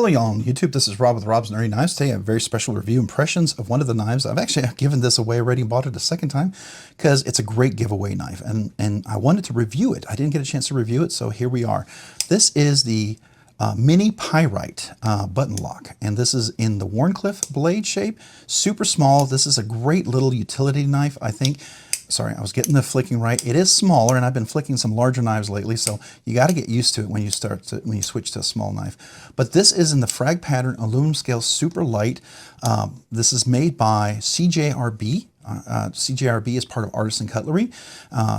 Hello y'all on YouTube, this is Rob with Rob's Nerdy Knives. Today I have a very special review impressions of one of the knives. I've actually given this away already and bought it a second time because it's a great giveaway knife and I wanted to review it. I didn't get a chance to review it, so here we are. This is the Mini Pyrite button lock, and this is in the Wharncliffe blade shape. Super small. This is a great little utility knife, I think. Sorry, I was getting the flicking right. It is smaller, and I've been flicking some larger knives lately, so you got to get used to it when you switch to a small knife. But this is in the frag pattern, aluminum scale, super light. This is made by CJRB. CJRB is part of Artisan Cutlery,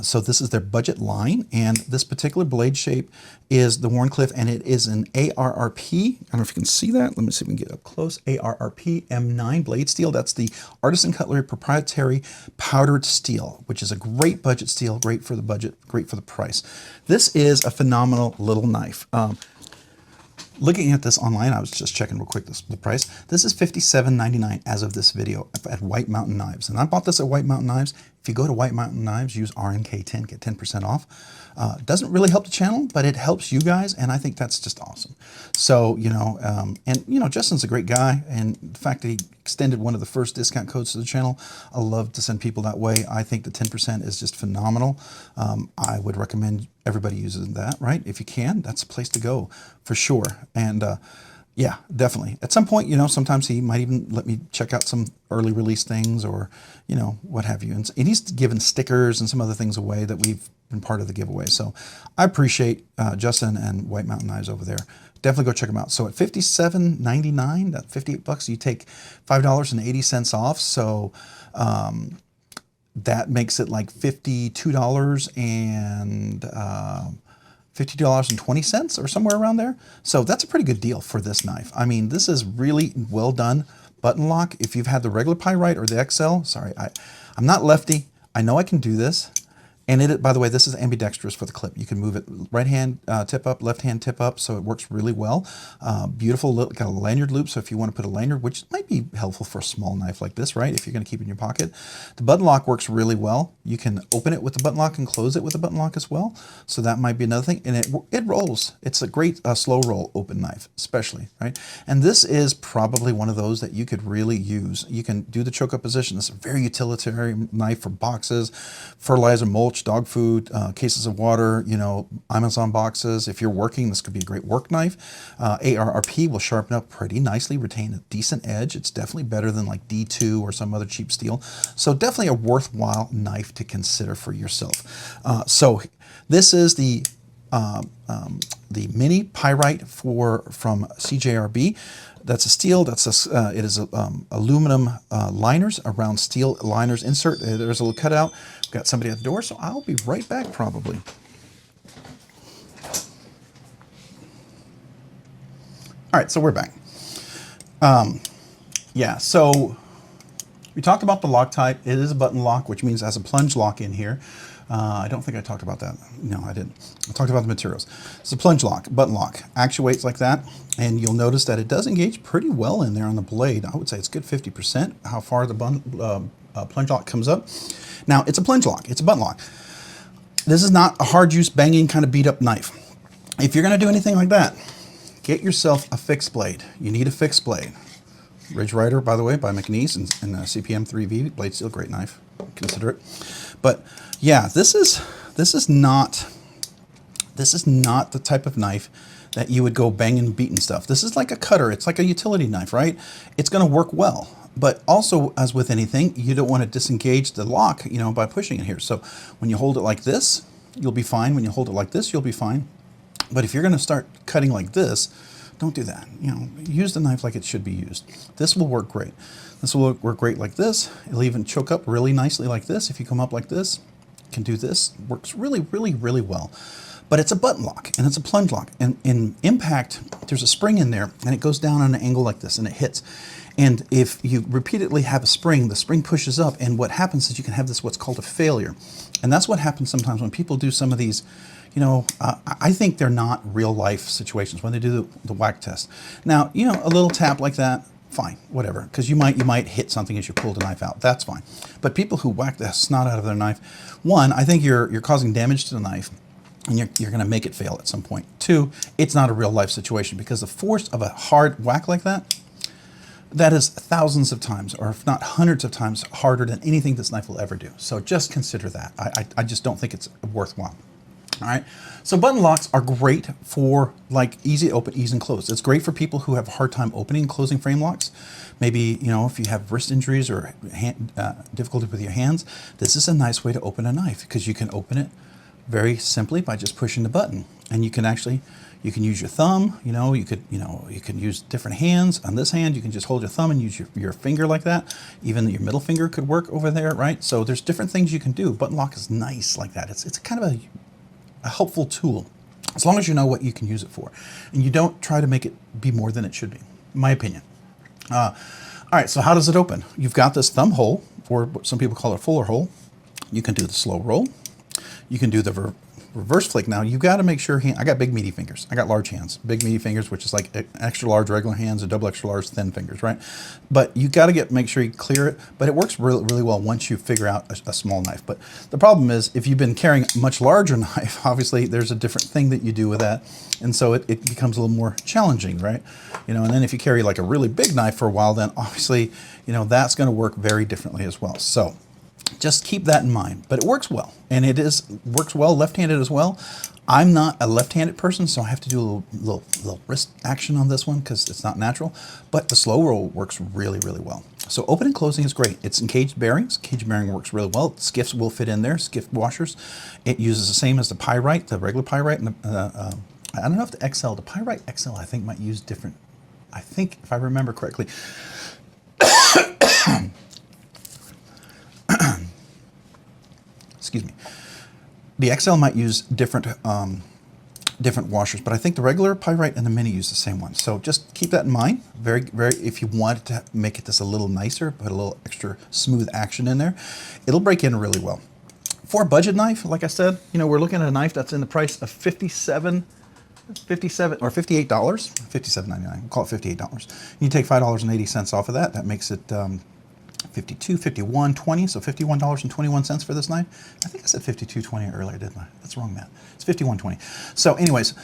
so this is their budget line, and this particular blade shape is the Wharncliffe, and it is an ARRP. I don't know if you can see that. Let me see if we can get up close. ARRP M9 blade steel. That's the Artisan Cutlery proprietary powdered steel, which is a great budget steel, great for the budget, great for the price. This is a phenomenal little knife. Looking at this online, I was just checking real quick the price. This is $57.99 as of this video at White Mountain Knives. And I bought this at White Mountain Knives. If you go to White Mountain Knives, use RNK10, get 10% off. Doesn't really help the channel, but it helps you guys, and I think that's just awesome. So, Justin's a great guy, and the fact that he extended one of the first discount codes to the channel, I love to send people that way. I think the 10% is just phenomenal. I would recommend everybody uses that, right? If you can, that's a place to go for sure. And yeah, definitely. At some point, sometimes he might even let me check out some early release things or, what have you. And he's given stickers and some other things away that we've been part of the giveaway. So I appreciate Justin and White Mountain Knives over there. Definitely go check them out. So at $57.99, that $58, you take $5.80 off. So that makes it like $52 and $50.20 or somewhere around there. So that's a pretty good deal for this knife. I mean, this is really well done button lock. If you've had the regular Pyrite or the XL, sorry, I'm not lefty. I know I can do this. And by the way, this is ambidextrous for the clip. You can move it right hand tip up, left hand tip up, so it works really well. Beautiful, got a lanyard loop, so if you want to put a lanyard, which might be helpful for a small knife like this, right? If you're going to keep it in your pocket. The button lock works really well. You can open it with the button lock and close it with the button lock as well. So that might be another thing. And it rolls. It's a great slow roll open knife, especially, right? And this is probably one of those that you could really use. You can do the choke up position. This is a very utilitarian knife for boxes, fertilizer, mulch, dog food, cases of water, Amazon boxes. If you're working, this could be a great work knife. ARRP will sharpen up pretty nicely, retain a decent edge. It's definitely better than like D2 or some other cheap steel. So definitely a worthwhile knife to consider for yourself. So this is the Mini Pyrite from CJRB. That's a steel. It is aluminum liners around steel liners insert. There's a little cutout. We've got somebody at the door, so I'll be right back probably. All right, so we're back. Yeah, so we talked about the lock type. It is a button lock, which means it has a plunge lock in here. I don't think I talked about that. No, I didn't. I talked about the materials. It's a plunge lock, button lock, actuates like that, and you'll notice that it does engage pretty well in there on the blade. I would say it's good 50%, how far the plunge lock comes up. Now, it's a plunge lock. It's a button lock. This is not a hard use, banging, kind of beat up knife. If you're going to do anything like that, get yourself a fixed blade. You need a fixed blade. Ridge Rider, by the way, by McNeese and CPM 3V blade steel, great knife. Consider it. But yeah, this is not the type of knife that you would go banging, beating stuff. This is like a cutter. It's like a utility knife, right? It's going to work well. But also, as with anything, you don't want to disengage the lock, by pushing it here. So when you hold it like this, you'll be fine. When you hold it like this, you'll be fine. But if you're going to start cutting like this, don't do that. Use the knife like it should be used. This will work great. This will work great like this. It'll even choke up really nicely like this. If you come up like this, you can do this. Works really, really, really well. But it's a button lock and it's a plunge lock. And in impact, there's a spring in there and it goes down on an angle like this and it hits. And if you repeatedly have a spring, the spring pushes up, and what happens is you can have this what's called a failure. And that's what happens sometimes when people do some of these, I think they're not real life situations when they do the whack test. Now, a little tap like that, fine, whatever, because you might hit something as you pull the knife out. That's fine. But people who whack the snot out of their knife, one, I think you're causing damage to the knife. and you're going to make it fail at some point. 2, it's not a real life situation because the force of a hard whack like that is thousands of times, or if not hundreds of times, harder than anything this knife will ever do. So just consider that. I just don't think it's worthwhile. All right, so button locks are great for like easy open, easy and close. It's great for people who have a hard time opening and closing frame locks. Maybe, you know, if you have wrist injuries or difficulty with your hands, this is a nice way to open a knife because you can open it very simply by just pushing the button. And you can actually, you can use your thumb, you can use different hands. On this hand, you can just hold your thumb and use your finger like that. Even your middle finger could work over there, right? So there's different things you can do. Button lock is nice like that. It's kind of a helpful tool, as long as you know what you can use it for. And you don't try to make it be more than it should be, in my opinion. All right, so how does it open? You've got this thumb hole, or what some people call a fuller hole. You can do the slow roll. You can do the reverse flick. Now, you've got to make sure, I got big meaty fingers. I got large hands. Big meaty fingers, which is like extra large regular hands and double extra large thin fingers, right? But you got to make sure you clear it. But it works really, really well once you figure out a small knife. But the problem is, if you've been carrying a much larger knife, obviously there's a different thing that you do with that. And so it becomes a little more challenging, right? You know, and then if you carry like a really big knife for a while, then obviously, you know, that's going to work very differently as well. So just keep that in mind, but it works well, and works well left-handed as well. I'm not a left-handed person, so I have to do a little wrist action on this one because it's not natural, but the slow roll works really, really well. So open and closing is great. It's encaged bearings. Cage bearing works really well. Skiffs will fit in there, skiff washers. It uses the same as the Pyrite, the regular Pyrite, and I don't know if the XL, the Pyrite XL, I think might use different, I think if I remember correctly, excuse me. The XL might use different washers, but I think the regular Pyrite and the Mini use the same one. So just keep that in mind. Very, very. If you wanted to make it just a little nicer, put a little extra smooth action in there, it'll break in really well. For a budget knife, like I said, you know, we're looking at a knife that's in the price of $57 or $58, $57.99. We'll call it $58. You take $5.80 off of that. That makes it 52, 51.20, so $51.21 for this knife. I think I said 52.20 earlier, didn't I? That's wrong math. It's 51.20. So anyways,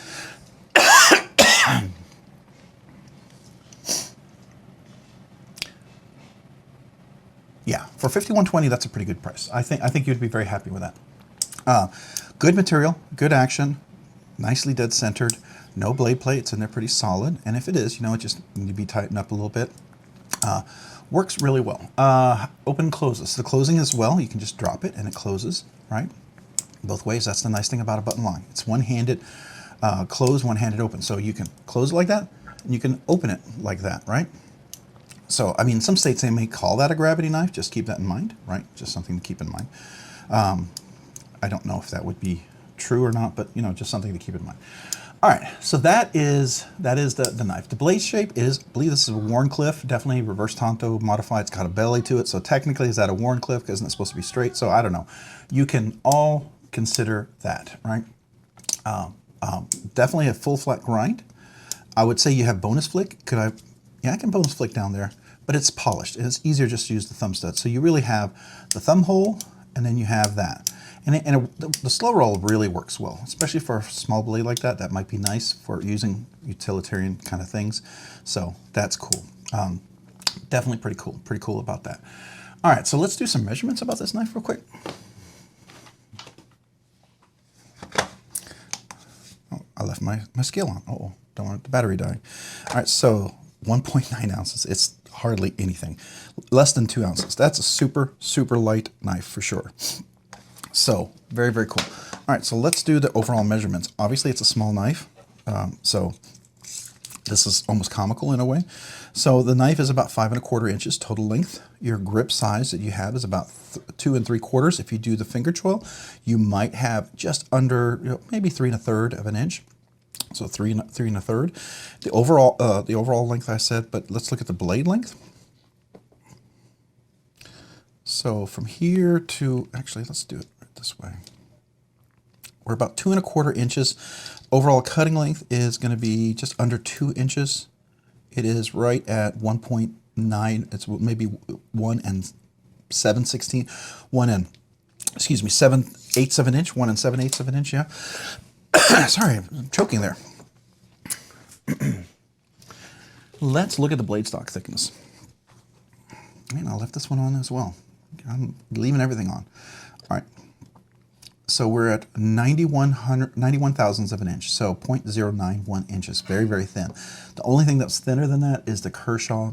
yeah, for $51.20, that's a pretty good price. I think you'd be very happy with that. Good material, good action, nicely dead centered, no blade plates, and they're pretty solid. And if it is, you know, it just need to be tightened up a little bit. Works really well. Open and closes. The closing as well, you can just drop it and it closes, right? Both ways. That's the nice thing about a button lock. It's one-handed close, one-handed open. So you can close it like that, and you can open it like that, right? So, I mean, some states they may call that a gravity knife. Just keep that in mind, right? Just something to keep in mind. I don't know if that would be true or not, but, you know, just something to keep in mind. All right, so that is the knife. The blade shape is, I believe this is a Wharncliffe, definitely reverse tanto modified. It's got a belly to it, so technically is that a Wharncliffe? Because isn't it supposed to be straight? So I don't know. You can all consider that, right? Definitely a full flat grind. I would say you have bonus flick. Yeah, I can bonus flick down there, but it's polished. And it's easier just to use the thumb stud. So you really have the thumb hole, and then you have that. And the slow roll really works well, especially for a small blade like that. That might be nice for using utilitarian kind of things. So that's cool. Definitely pretty cool about that. All right, so let's do some measurements about this knife real quick. Oh, I left my scale on. Uh-oh, don't want the battery dying. All right, so 1.9 ounces. It's hardly anything. Less than 2 ounces. That's a super, super light knife for sure. So very, very cool. All right, so let's do the overall measurements. Obviously, it's a small knife, so this is almost comical in a way. So the knife is about 5 1/4 inches total length. Your grip size that you have is about 2 3/4. If you do the finger choil, you might have just under, you know, maybe 3 1/3 of an inch. So 3 1/3. The overall length I said, but let's look at the blade length. So from here to, actually, let's do it right this way. We're about 2 1/4 inches. Overall cutting length is going to be just under 2 inches. It is right at 1.9. It's maybe 1 7/16. 7/8 of an inch. 1 7/8 of an inch. Yeah. Sorry, I'm choking there. Let's look at the blade stock thickness. And I left this one on as well. I'm leaving everything on. All right. So we're at 91 thousandths of an inch, so 0.091 inches, very, very thin. The only thing that's thinner than that is the Kershaw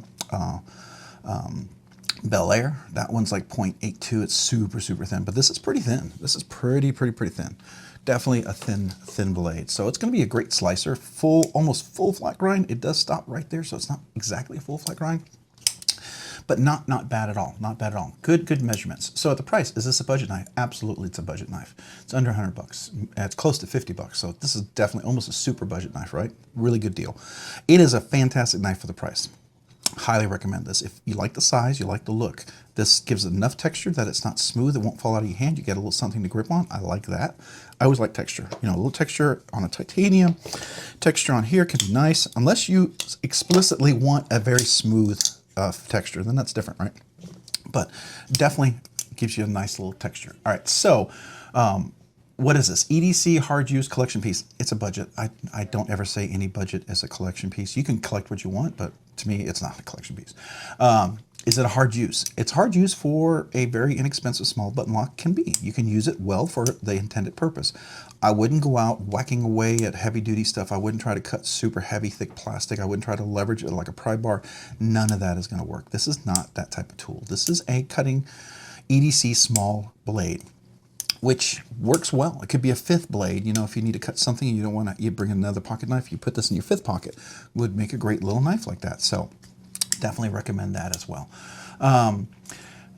Bel Air. That one's like 0.82. It's super, super thin, but this is pretty thin. This is pretty thin. Definitely a thin blade. So it's going to be a great slicer, almost full flat grind. It does stop right there, so it's not exactly a full flat grind, but not bad at all. Not bad at all. Good measurements. So at the price, is this a budget knife? Absolutely, it's a budget knife. It's under 100 bucks. It's close to 50 bucks. So this is definitely almost a super budget knife, right? Really good deal. It is a fantastic knife for the price. Highly recommend this. If you like the size, you like the look, this gives enough texture that it's not smooth, it won't fall out of your hand. You get a little something to grip on. I like that. I always like texture. You know, a little texture on a titanium, texture on here can be nice, unless you explicitly want a very smooth texture, then that's different, right? But definitely gives you a nice little texture. All right, so what is this? EDC hard use collection piece. It's a budget. I don't ever say any budget is a collection piece. You can collect what you want, but to me, it's not a collection piece. Is it a hard use? It's hard use for a very inexpensive small button lock can be. You can use it well for the intended purpose. I wouldn't go out whacking away at heavy duty stuff. I wouldn't try to cut super heavy, thick plastic. I wouldn't try to leverage it like a pry bar. None of that is going to work. This is not that type of tool. This is a cutting EDC small blade, which works well. It could be a fifth blade. You know, if you need to cut something and you don't want to, you bring another pocket knife, you put this in your fifth pocket, would make a great little knife like that. So definitely recommend that as well.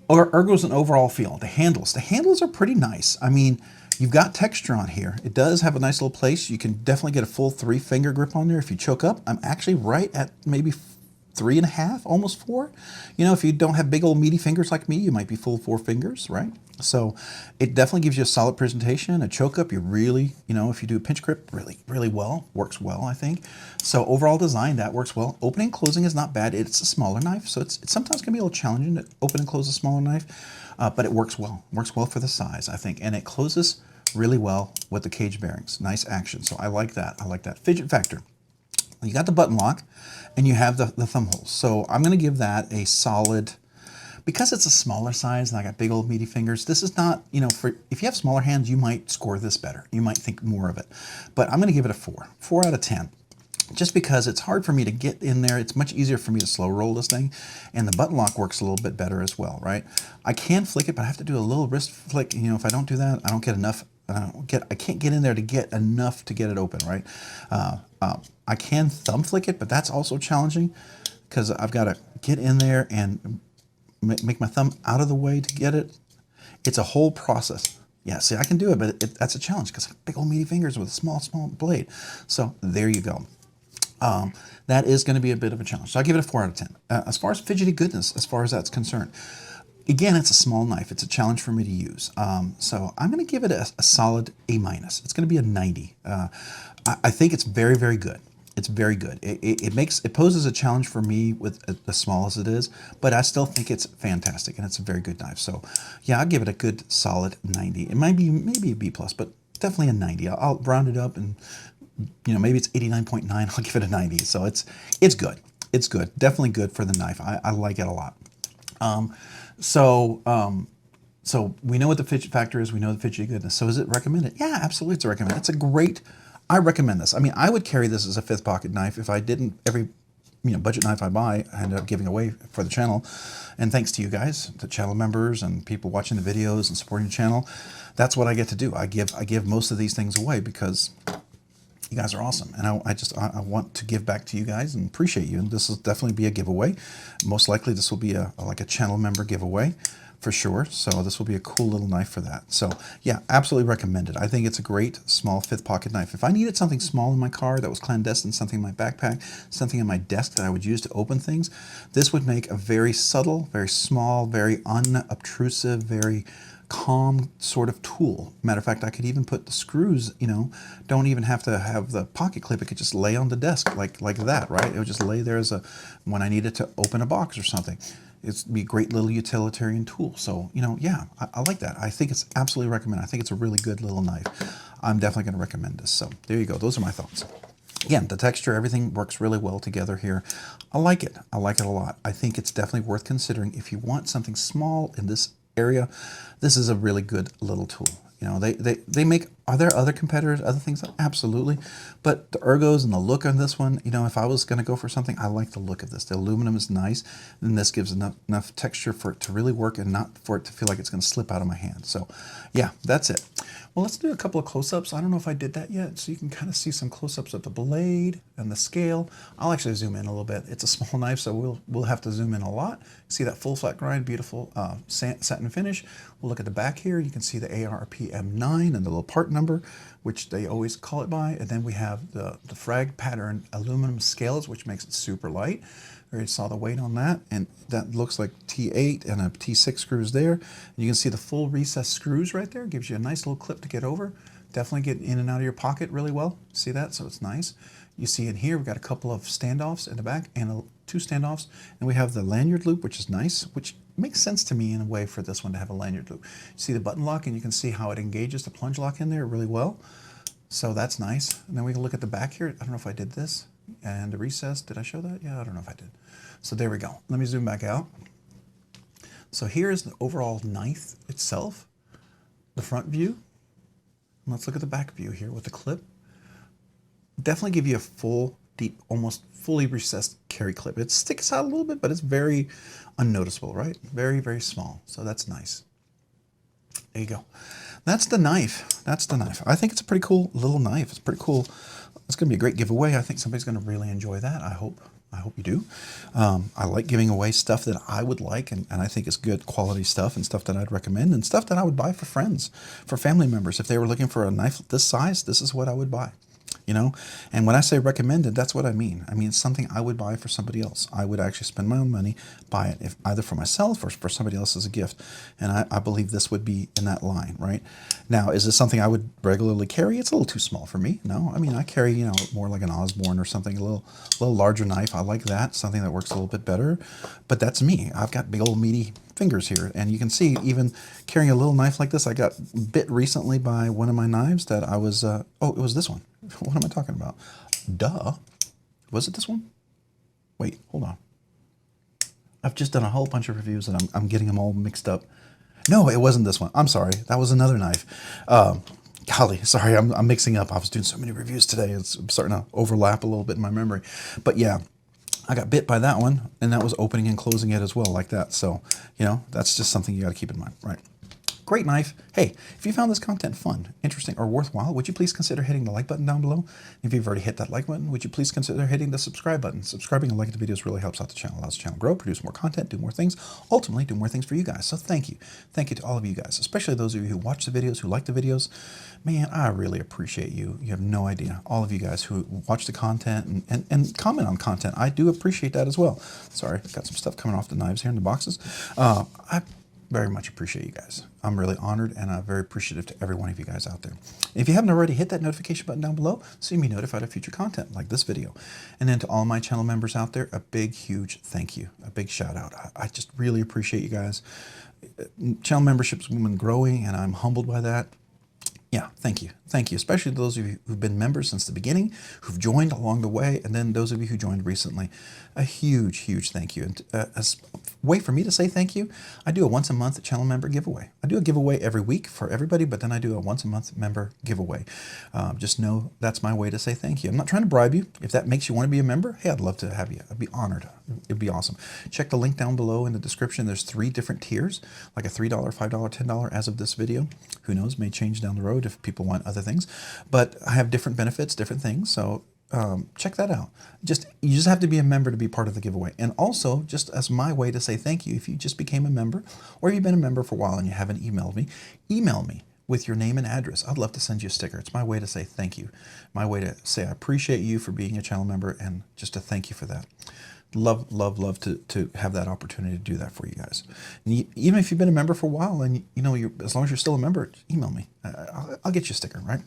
Or ergos and overall feel. The handles are pretty nice. I mean, you've got texture on here. It does have a nice little place. You can definitely get a full 3-finger grip on there if you choke up. I'm actually right at maybe 3.5, almost 4. You know, if you don't have big old meaty fingers like me, you might be full 4 fingers, right? So it definitely gives you a solid presentation. A choke up, you really, you know, if you do a pinch grip, really well, works well, I think. So overall design, that works well. Opening and closing is not bad. It's a smaller knife, so it's sometimes can be a little challenging to open and close a smaller knife, but it works well. Works well for the size, I think, and it closes really well with the cage bearings. Nice action, so I like that. I like that. Fidget factor. You got the button lock, and you have the thumb holes. So I'm going to give that a solid, because it's a smaller size and I got big old meaty fingers, this is not, you know, for if you have smaller hands, you might score this better. You might think more of it. But I'm going to give it a 4 out of 10. Just because it's hard for me to get in there. It's much easier for me to slow roll this thing, and the button lock works a little bit better as well, right? I can flick it, but I have to do a little wrist flick. You know, if I don't do that, I don't get enough. I can't get in there to get enough to get it open, right? I can thumb flick it, but that's also challenging because I've got to get in there and make my thumb out of the way to get it. It's a whole process. Yeah, see, I can do it, but that's a challenge because I have big old meaty fingers with a small blade. So there you go. That is going to be a bit of a challenge. So I give it a 4 out of 10. As far as fidgety goodness, as far as that's concerned, again, it's a small knife. It's a challenge for me to use. So I'm going to give it a solid A-. It's going to be a 90. I think it's very, very good. It's very good. It poses a challenge for me with as small as it is, but I still think it's fantastic, and it's a very good knife. So yeah, I'll give it a good solid 90. It might be maybe a B+, but definitely a 90. I'll round it up, and you know, maybe it's 89.9. I'll give it a 90. So it's good. It's good. Definitely good for the knife. I like it a lot. So we know what the fidget factor is. We know the fidgety goodness. So is it recommended? Yeah, absolutely, it's recommended. It's a great. I recommend this. I mean, I would carry this as a 5th pocket knife if I didn't. Every budget knife I buy, I end up giving away for the channel. And thanks to you guys, the channel members and people watching the videos and supporting the channel, that's what I get to do. I give most of these things away because you guys are awesome, and I want to give back to you guys and appreciate you. And this will definitely be a giveaway. Most likely, this will be like a channel member giveaway for sure. So this will be a cool little knife for that. So yeah, absolutely recommend it. I think it's a great small 5th pocket knife. If I needed something small in my car that was clandestine, something in my backpack, something in my desk that I would use to open things, this would make a very subtle, very small, very unobtrusive, very calm sort of tool. Matter of fact, I could even put the screws, you know, don't even have to have the pocket clip. It could just lay on the desk like that, right? It would just lay there as when I needed to open a box or something. It'd be a great little utilitarian tool. So, you know, yeah, I like that. I think it's absolutely recommended. I think it's a really good little knife. I'm definitely going to recommend this. So there you go. Those are my thoughts. Again, the texture, everything works really well together here. I like it. I like it a lot. I think it's definitely worth considering if you want something small in this area. This is a really good little tool. You know, they make, are there other competitors, other things? Absolutely. But the ergos and the look on this one, you know, if I was going to go for something, I like the look of this. The aluminum is nice, and this gives enough texture for it to really work and not for it to feel like it's going to slip out of my hand. So yeah, that's it. Well, let's do a couple of close-ups. I don't know if I did that yet, so you can kind of see some close-ups of the blade and the scale. I'll actually zoom in a little bit. It's a small knife, so we'll have to zoom in a lot. See that full flat grind, beautiful satin finish. We'll look at the back here. You can see the ARPM9 and the little part number, which they always call it by. And then we have the frag pattern aluminum scales, which makes it super light. We already saw the weight on that, and that looks like T8 and a T6 screws there. And you can see the full recessed screws right there. Gives you a nice little clip to get over. Definitely get in and out of your pocket really well. See that? So it's nice. You see in here, we've got a couple of standoffs in the back and two standoffs. And we have the lanyard loop, which is nice, which makes sense to me in a way for this one to have a lanyard loop. You see the button lock, and you can see how it engages the plunge lock in there really well. So that's nice. And then we can look at the back here. I don't know if I did this. And the recess, did I show that? Yeah, I don't know if I did. So there we go. Let me zoom back out. So here's the overall knife itself, the front view. And let's look at the back view here with the clip. Definitely give you a full, deep, almost fully recessed carry clip. It sticks out a little bit, but it's very unnoticeable, right? Very, very small. So that's nice. There you go. That's the knife. That's the knife. I think it's a pretty cool little knife. It's pretty cool. It's going to be a great giveaway. I think somebody's going to really enjoy that. I hope you do. I like giving away stuff that I would like, and I think it's good quality stuff and stuff that I'd recommend and stuff that I would buy for friends, for family members. If they were looking for a knife this size, this is what I would buy. You know, and when I say recommended, that's what I mean. I mean, it's something I would buy for somebody else. I would actually spend my own money, buy it, if either for myself or for somebody else as a gift. And I believe this would be in that line, right? Now, is this something I would regularly carry? It's a little too small for me. No, I mean, I carry, you know, more like an Osborne or something, a little larger knife. I like that, something that works a little bit better. But that's me. I've got big old meaty fingers here, and you can see even carrying a little knife like this. I got bit recently by one of my knives that I was oh, it was this one. What am I talking about? Duh. Was it this one? Wait, hold on. I've just done a whole bunch of reviews and I'm getting them all mixed up. No, it wasn't this one. I'm sorry. That was another knife. Golly, sorry, I'm mixing up. I was doing so many reviews today. It's starting to overlap a little bit in my memory. But yeah, I got bit by that one, and that was opening and closing it as well, like that. So, you know, that's just something you got to keep in mind, right? Great knife. Hey, if you found this content fun, interesting, or worthwhile, would you please consider hitting the like button down below? If you've already hit that like button, would you please consider hitting the subscribe button? Subscribing and liking the videos really helps out the channel, allows the channel grow, produce more content, do more things, ultimately do more things for you guys. So thank you. Thank you to all of you guys, especially those of you who watch the videos, who like the videos. Man, I really appreciate you. You have no idea. All of you guys who watch the content and comment on content. I do appreciate that as well. Sorry, got some stuff coming off the knives here in the boxes. I very much appreciate you guys. I'm really honored, and I'm very appreciative to every one of you guys out there. If you haven't already, hit that notification button down below so you can be notified of future content like this video. And then to all my channel members out there, a big, huge thank you, a big shout out. I just really appreciate you guys. Channel membership's been growing, and I'm humbled by that. Yeah, thank you. Thank you, especially those of you who've been members since the beginning, who've joined along the way, and then those of you who joined recently. A huge, huge thank you. And as a way for me to say thank you, I do a once a month channel member giveaway. I do a giveaway every week for everybody, but then I do a once a month member giveaway. Just know that's my way to say thank you. I'm not trying to bribe you. If that makes you want to be a member, hey, I'd love to have you. I'd be honored. It'd be awesome. Check the link down below in the description. There's 3 different tiers, like a $3, $5, $10 as of this video. Who knows, may change down the road if people want other things. But I have different benefits, different things. So check that out. You just have to be a member to be part of the giveaway. And also, just as my way to say thank you, if you just became a member, or if you've been a member for a while and you haven't emailed me, email me with your name and address. I'd love to send you a sticker. It's my way to say thank you. My way to say I appreciate you for being a channel member, and just to thank you for that. Love, love, love to have that opportunity to do that for you guys. And even if you've been a member for a while, and you know, as long as you're still a member, email me. I'll get you a sticker, right?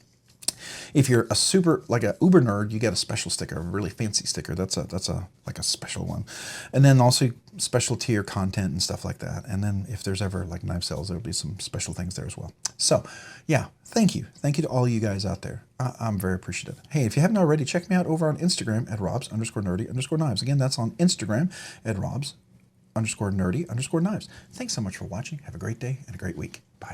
If you're a super, like a uber nerd, you get a special sticker, a really fancy sticker. That's like a special one. And then also special tier content and stuff like that. And then if there's ever like knife sales, there'll be some special things there as well. So yeah, thank you. Thank you to all you guys out there. I'm very appreciative. Hey, if you haven't already, check me out over on Instagram at robs_nerdy_knives. Again, that's on Instagram at robs_nerdy_knives. Thanks so much for watching. Have a great day and a great week. Bye.